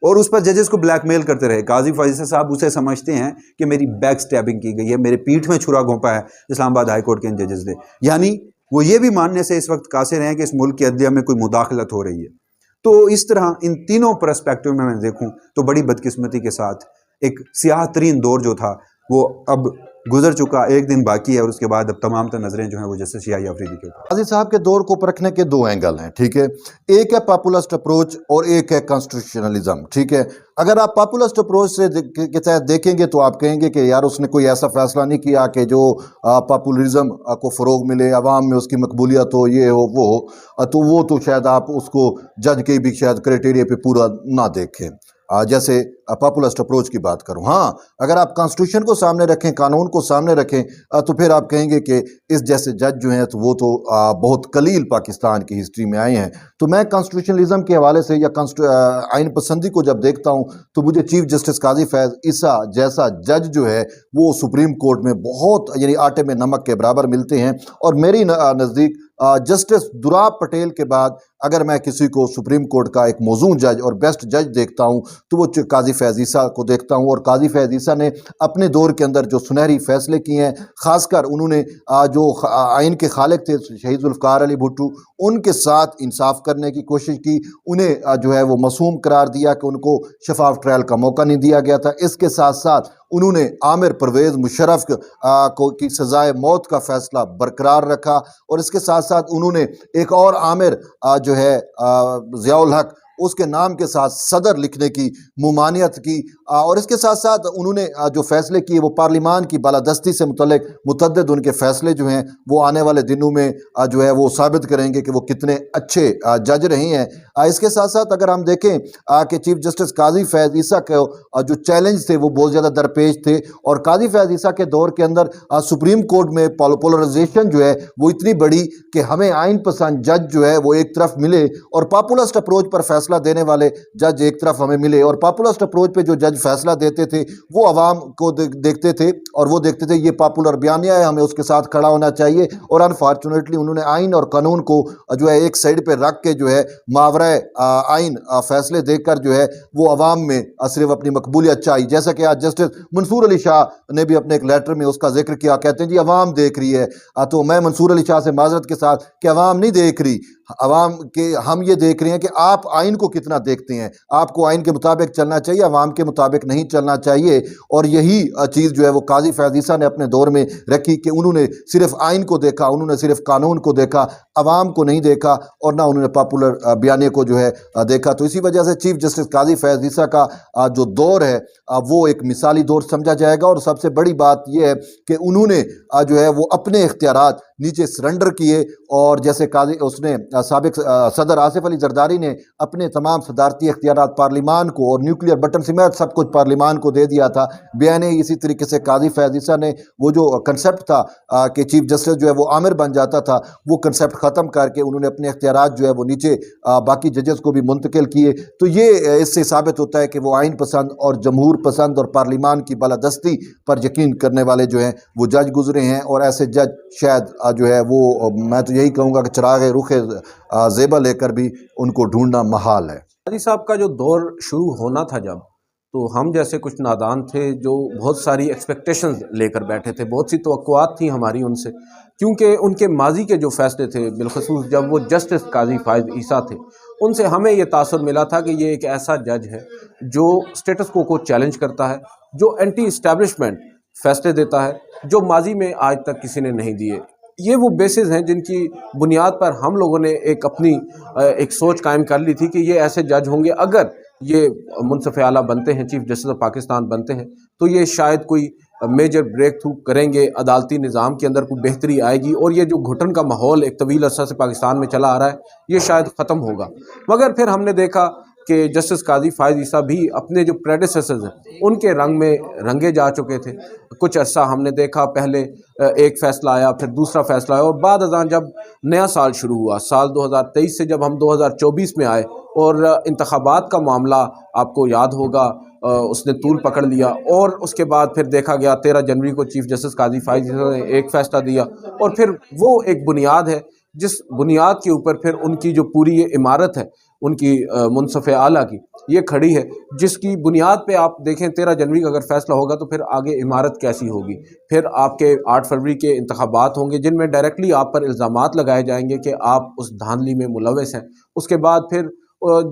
और उस पर जजेस को ब्लैकमेल करते रहे। काजी फैज ईसा साहब उसे समझते हैं कि मेरी बैक स्टैबिंग की गई है, मेरे पीठ में छुरा घोंपा है इस्लामाबाद हाई कोर्ट के इन जजेस ने। यानी वो ये भी मानने से इस वक्त कासिर हैं कि इस मुल्क की अदलिया में कोई मुदाखलत हो रही है। तो इस तरह इन तीनों परस्पेक्टिव में मैं देखूं तो बड़ी बदकिस्मती के साथ एक सियाह तरीन दौर जो था वो अब गुजर चुका, एक दिन बाकी है और उसके बाद अब तमाम तर नजरें जो हैं वो जस्टिस शियाई अफरीदी के ऊपर। काजी साहब के दौर को परखने के दो एंगल हैं, ठीक है। एक है पॉपुलिस्ट अप्रोच और एक है कॉन्स्टिट्यूशनलिज्म, ठीक है। अगर आप पॉपुलिस्ट अप्रोच से के तहत देखेंगे तो आप कहेंगे कि यार उसने कोई ऐसा फैसला नहीं किया कि जो पॉपुलरिज्म को फ़रोग मिले, अवाम में उसकी मकबूलियत हो, ये हो वो हो, तो वो तो शायद आप उसको जज के भी शायद क्राइटेरिया पे पूरा ना देखें। जैसे पॉपुलिस्ट अप्रोच की बात करूं, हाँ अगर आप कॉन्स्टिट्यूशन को सामने रखें, कानून को सामने रखें, तो फिर आप कहेंगे कि इस जैसे जज जो हैं तो वो तो बहुत कलील पाकिस्तान की हिस्ट्री में आए हैं। तो मैं कॉन्स्टिट्यूशनलिज्म के हवाले से या आइन पसंदी को जब देखता हूं तो मुझे चीफ जस्टिस काजी फैज़ ईसा जैसा जज जो है वो सुप्रीम कोर्ट में बहुत यानी आटे में नमक के बराबर मिलते हैं। और मेरी नज़दीक जस्टिस दुराब पटेल के बाद अगर मैं किसी को सुप्रीम कोर्ट का एक मौजूद जज और बेस्ट जज देखता हूं तो वो काजी फैज़ ईसा को देखता हूं। और काजी फैज़ ईसा ने अपने दौर के अंदर जो सुनहरी फैसले किए हैं, ख़ासकर उन्होंने जो आइन के खालिक थे शहीद जुल्फ़िकार अली भुट्टो, उनके साथ इंसाफ करने की कोशिश की, उन्हें जो है वो मासूम करार दिया कि उनको शफाफ ट्रायल का मौका नहीं दिया गया था। इसके साथ साथ उन्होंने आमिर परवेज़ मुशर्रफ को की सज़ाए मौत का फ़ैसला बरकरार रखा और इसके साथ साथ उन्होंने एक और आमिर जो है ज़ियाउल हक उसके नाम के साथ सदर लिखने की मुमानियत की। और इसके साथ साथ उन्होंने जो फ़ैसले किए वो पार्लिमान की बालादस्ती से मुतअद्दिद उनके फ़ैसले जो हैं वो आने वाले दिनों में जो है वो साबित करेंगे कि वो कितने अच्छे जज रहे हैं। इसके साथ साथ अगर हम देखें कि चीफ जस्टिस काजी फैज़ ईसा के जो चैलेंज थे वो बहुत ज़्यादा दरपेश थे और काजी फैज़ ईसा के दौर के अंदर सुप्रीम कोर्ट में पोलराइजेशन जो है वो इतनी बड़ी कि हमें आइन पसंद जज जो है वो एक तरफ मिले और पॉपुलिस्ट अप्रोच पर फैसला देने वाले जज एक तरफ हमें मिले। और पॉपुलिस्ट अप्रोच पे जो जज फैसला देते थे वो अवाम को देखते थे और वो देखते थे ये पॉपुलर बयानिया है, हमें उसके साथ खड़ा होना चाहिए। और अनफॉर्चुनेटली उन्होंने आइन और कानून को जो है एक साइड पे रख के जो है मावरा आइन फैसले देकर जो है वो अवाम में सिर्फ अपनी मकबूलियत चाहिए। जैसा कि आज जस्टिस मंसूर अली शाह ने भी अपने एक लेटर में उसका जिक्र किया, कहते हैं जी अवाम देख रही है। तो मैं मंसूर अली शाह से माजरत के साथ कि अवाम नहीं देख रही, अवाम के हम ये देख रहे हैं कि आप आइन को कितना देखते हैं। आपको आइन के मुताबिक चलना चाहिए, अवाम के मुताबिक नहीं चलना चाहिए। और यही चीज़ जो है वो काजी फैज़ ईसा ने अपने दौर में रखी कि उन्होंने सिर्फ आइन को देखा, उन्होंने सिर्फ कानून को देखा, अवाम को नहीं देखा और ना उन्होंने पॉपुलर बयाने को जो है देखा। तो इसी वजह से चीफ जस्टिस काजी फैज़ ईसा का जो दौर है वो एक मिसाली दौर समझा जाएगा। और सबसे बड़ी बात यह है कि उन्होंने जो है वो अपने इख्तियारात नीचे सरेंडर किए और जैसे काजी उसने साबिक सदर आसिफ अली जरदारी ने अपने तमाम सदारती इख्तियारात पार्लिमान को और न्यूक्लियर बटन समेत सब कुछ पार्लिमान को दे दिया था। बयाने इसी तरीके से काजी फैज़ ईसा ने वो जो कंसेप्ट था कि चीफ जस्टिस जो है वो आमिर बन जाता था, वो कंसेप्ट ख़त्म करके उन्होंने अपने इख्तियारात जो है वो नीचे बाकी जजेस को भी मुंतकिल किए। तो ये इससे साबित होता है कि वो आइन पसंद और जमहूर पसंद और पार्लिमान की बालादस्ती पर यकीन करने वाले जो हैं वो जज गुजरे हैं। और ऐसे जज शायद जो है वो मैं तो यही कहूँगा कि चिराग रुख ज़ेबा लेकर भी उनको ढूंढना महाल है। काजी साहब का जो दौर शुरू होना था जब, तो हम जैसे कुछ नादान थे जो बहुत सारी एक्सपेक्टेशंस लेकर बैठे थे, बहुत सी तवक्कुआत थी हमारी उनसे, क्योंकि उनके माजी के जो फैसले थे बिलखसूस जब वो जस्टिस काजी फैज़ ईसा थे, उनसे हमें ये तासुर मिला था कि ये एक ऐसा जज है जो स्टेटस को चैलेंज करता है, जो एंटी इस्टेब्लिशमेंट फैसले देता है, जो माजी में आज तक किसी ने नहीं दिए। ये वो बेसिस हैं जिनकी बुनियाद पर हम लोगों ने एक अपनी एक सोच कायम कर ली थी कि ये ऐसे जज होंगे, अगर ये मुनसिफ़ आला बनते हैं, चीफ जस्टिस ऑफ पाकिस्तान बनते हैं, तो ये शायद कोई मेजर ब्रेक थ्रू करेंगे, अदालती निज़ाम के अंदर कोई बेहतरी आएगी और ये जो घुटन का माहौल एक तवील अरसा से पाकिस्तान में चला आ रहा है ये शायद ख़त्म होगा। मगर फिर हमने देखा कि जस्टिस काजी फैज़ ईसा भी अपने जो प्रेडेसेसर्स हैं उनके रंग में रंगे जा चुके थे। कुछ अर्सा हमने देखा, पहले एक फ़ैसला आया, फिर दूसरा फ़ैसला आया और बाद अज़ान जब नया साल शुरू हुआ, साल 2023 से जब हम 2024 में आए और इंतखाबात का मामला आपको याद होगा उसने तूल पकड़ लिया और उसके बाद फिर देखा गया 13 जनवरी को चीफ जस्टिस काजी फाइज ईसा ने एक फ़ैसला दिया और फिर वो एक बुनियाद है जिस बुनियाद के ऊपर फिर उनकी जो पूरी ये इमारत है उनकी मुनसफ़ आला की ये खड़ी है, जिसकी बुनियाद पे आप देखें 13 जनवरी का अगर फैसला होगा तो फिर आगे इमारत कैसी होगी। फिर आपके 8 फरवरी के इंतखाबात होंगे जिनमें डायरेक्टली आप पर इल्ज़ामात लगाए जाएंगे कि आप उस धांधली में मुलव्वस हैं। उसके बाद फिर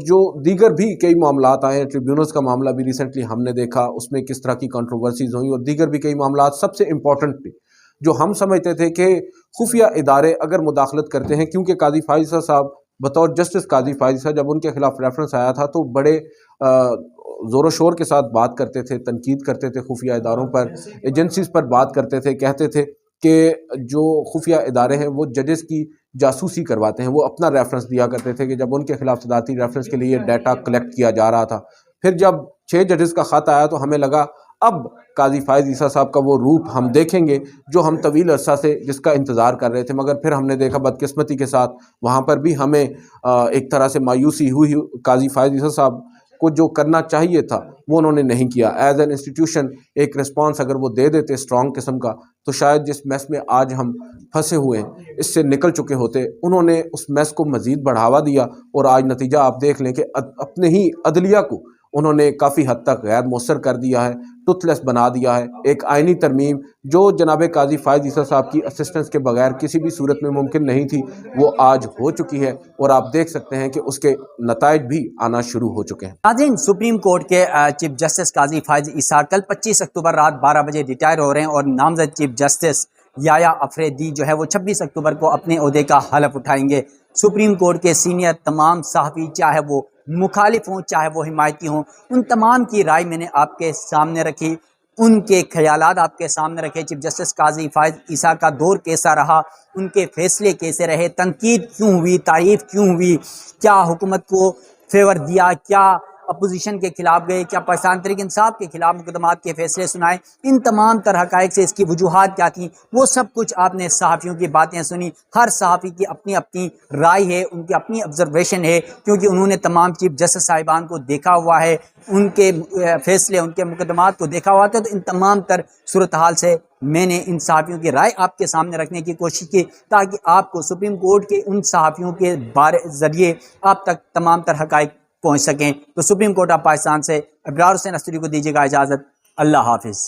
जो दीगर भी कई मामलात आए हैं, ट्रिब्यूनल्स का मामला भी रिसेंटली हमने देखा, उसमें किस तरह की कंट्रोवर्सीज हुई और दीगर भी कई मामलात। सबसे इम्पॉर्टेंटली जो हम समझते थे कि खुफिया इदारे अगर मुदाखलत करते हैं, क्योंकि काजी फाइज ईसा साहब बतौर जस्टिस काजी फाइज ईसा जब उनके खिलाफ रेफरेंस आया था तो बड़े ज़ोर शोर के साथ बात करते थे, तनकीद करते थे, खुफिया इदारों पर, एजेंसीज़ पर बात करते थे, कहते थे कि जो खुफिया इदारे हैं वो जजेस की जासूसी करवाते हैं। वो अपना रेफरेंस दिया करते थे कि जब उनके खिलाफ सदारती रेफरेंस के लिए डाटा कलेक्ट किया जा रहा था। फिर जब 6 जजेस का ख़त आया तो हमें लगा अब काजी फाइज ईसा साहब का वो रूप हम देखेंगे जो हम तवील अरसा से जिसका इंतज़ार कर रहे थे, मगर फिर हमने देखा बदकिस्मती के साथ वहाँ पर भी हमें एक तरह से मायूसी हुई। काजी फाइज ईसा साहब को जो करना चाहिए था वो उन्होंने नहीं किया। एज एन इंस्टीट्यूशन एक रिस्पांस अगर वो दे देते स्ट्रॉन्ग किस्म का तो शायद जिस मैस में आज हम फंसे हुए हैं इससे निकल चुके होते। उन्होंने उस मैस को मज़ीद बढ़ावा दिया और आज नतीजा आप देख लें कि अपने ही अदलिया को उन्होंने काफ़ी हद तक गैर मौसर कर दिया है, टुथलेस बना दिया है। एक आइनी तरमीम जो जनाब काजी फाइज ईसा साहब की असिस्टेंस के बगैर किसी भी सूरत में मुमकिन नहीं थी वो आज हो चुकी है और आप देख सकते हैं कि उसके नताइज भी आना शुरू हो चुके हैं। नाज़रीन, सुप्रीम कोर्ट के चीफ जस्टिस काजी फाइज ईसा कल 25 अक्टूबर रात 12 बजे रिटायर हो रहे हैं और नामजद चीफ जस्टिस याया अफरीदी जो है वो 26 अक्टूबर को अपने ओहदे का हलफ उठाएंगे। सुप्रीम कोर्ट के सीनियर तमाम सहाफ़ी, चाहे वो मुखालिफ हों चाहे वो हिमायती हों, उन तमाम की राय मैंने आपके सामने रखी, उनके ख्यालात आपके सामने रखे। चीफ जस्टिस काजी फाइज ईसा का दौर कैसा रहा, उनके फैसले कैसे रहे, तनकीद क्यों हुई, तारीफ़ क्यों हुई, क्या हुकूमत को फेवर दिया, क्या अपोजिशन के खिलाफ गए, क्या पाकिस्तान तहरीक इंसाफ के खिलाफ मुकदमात के फैसले सुनाए, इन तमाम तरह हक़ाइक़ से इसकी वजूहात क्या थी, वो सब कुछ आपने सहाफ़ियों की बातें सुनी। हर सहाफ़ी की अपनी अपनी राय है, उनकी अपनी ऑब्जर्वेशन है, क्योंकि उन्होंने तमाम चीफ जस्टिस साहिबान को देखा हुआ है, उनके फैसले, उनके मुकदमात को देखा हुआ था। तो इन तमाम तर सूरत हाल से मैंने इन सहाफ़ियों की राय आपके सामने रखने की कोशिश की ताकि आपको सुप्रीम कोर्ट के उन सहाफ़ियों के बारे ज़रिए आप तक तमाम तर हक़ाइक़ पहुँच सकें। तो सुप्रीम कोर्ट ऑफ पाकिस्तान से अब्रार हुसैन अस्तरी को दीजिएगा इजाज़त। अल्लाह हाफिज़।